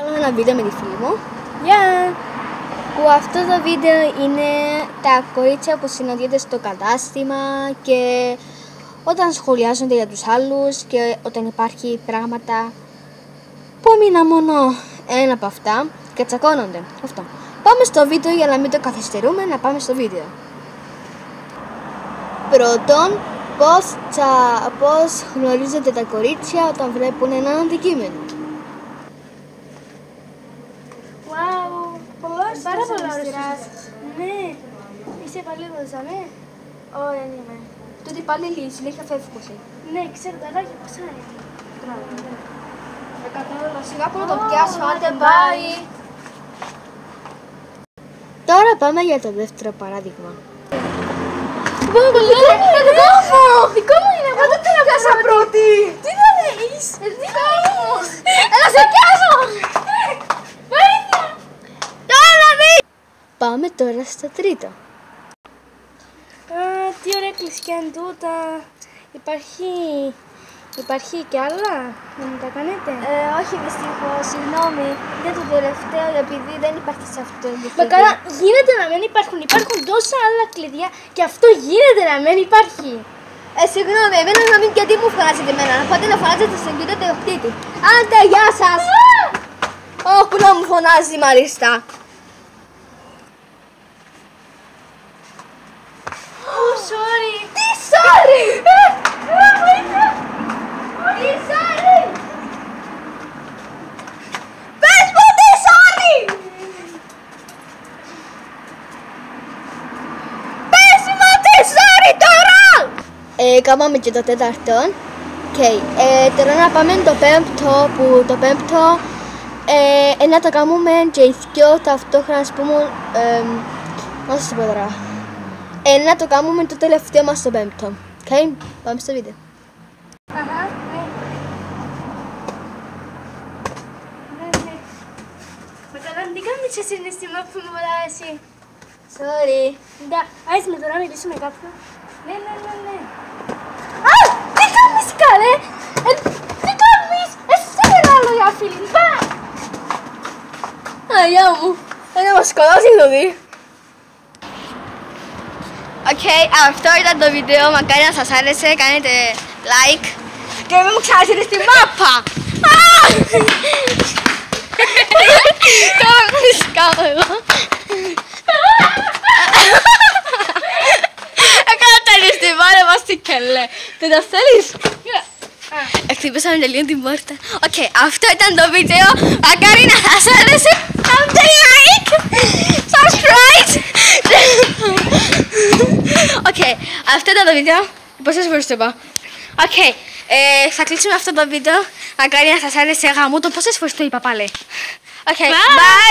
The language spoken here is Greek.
Κάνω ένα βίντεο με τη φίλη μου. Γεια! Που αυτό το βίντεο είναι τα κορίτσια που συναντιόνται στο κατάστημα και όταν σχολιάζονται για τους άλλους και όταν υπάρχει πράγματα που έμεινα μόνο ένα από αυτά και τσακώνονται. Αυτό. Πάμε στο βίντεο για να μην το καθυστερούμε, να πάμε στο βίντεο. Πρώτον, πώς γνωρίζονται τα κορίτσια όταν βλέπουν ένα αντικείμενο. Wow! Πάρα πολλά ωραία. Ναι. Είσαι παλιόδοσα, ναι. Όχι, δεν είμαι. Τότε πάλι συνέχεια φεύγουσε. Ναι, ξέρω, τα γάγια πόσα είναι. Σιγά που να το πιάσω, άντε πάει. Τώρα πάμε για το δεύτερο παράδειγμα. Δικό μου είναι, εγώ δεν θέλω να πιάσα πρώτη. Τι θα δεις, δικό μου. Έλα σε πιάσω. Βοήθεια. Τώρα να δεις. Πάμε τώρα στο τρίτο. Τι ωραία κλεισιά είναι τούτα. Υπάρχει κι άλλα, να μου τα κάνετε. Όχι δυστυχώς, συγγνώμη. Για το τελευταίο, επειδή δεν υπάρχει σε αυτό το Μα καλά, γίνεται να μην υπάρχουν. Υπάρχουν τόσα άλλα κλειδιά και αυτό γίνεται να μην υπάρχει. Συγγνώμη, εμένα να μην γιατί μου φωνάζετε εμένα. Να πάτε να φωνάζετε στον κύριο Τελοχτήτη. Άντε, γεια σας. Όπου να μου φωνάζει μάλιστα. Sorry. Τι sorry! Τι sorry! Πες μου τι sorry! Πες μου τι sorry τώρα! Κάμαμε και το τέταρτο. Τώρα να πάμε το πέμπτο, που το πέμπτο να το κάνουμε και οι δυο ταυτόχρονα, ας πούμε, να σας πω τώρα. Να το κάνουμε το τελευταίο μας το πέμπτο. Πάμε στο βίντεο. Αχα, ναι. Ναι. Μα καλά, τι κάνεις εσύ συναισθήμα που μου μιλάω εσύ. Sorry. Ντα, άις με τώρα να μιλήσω με κάποιον. Ναι. Α! Τι κάνεις καλέ! Τι κάνεις! Εσύ δεν άλλο για φίλη. Πάει! Αγιά μου. Να μας σκοτώσει το δει. Αυτό ήταν το βίντεο. Μακάρι να σας άρεσε. Κάνετε like. Και μην μου ξανασύρετε στη μάπα. Τώρα μου σκάω εγώ. Έκανα τα νηστιβάρε μας τι κελέ. Δεν τα θέλεις? Χτυπήσαμε τελείω την πόρτα. Αυτό ήταν το βίντεο. Μακάρι να σας άρεσε. Κάντε like, subscribe. Αυτό ήταν το βίντεο. Πόσες φορές το είπα? Θα κλείσουμε αυτό το βίντεο. Μακάρι να σας άρεσε. Γαμώ το πόσες φορές το είπα πάλι. Bye.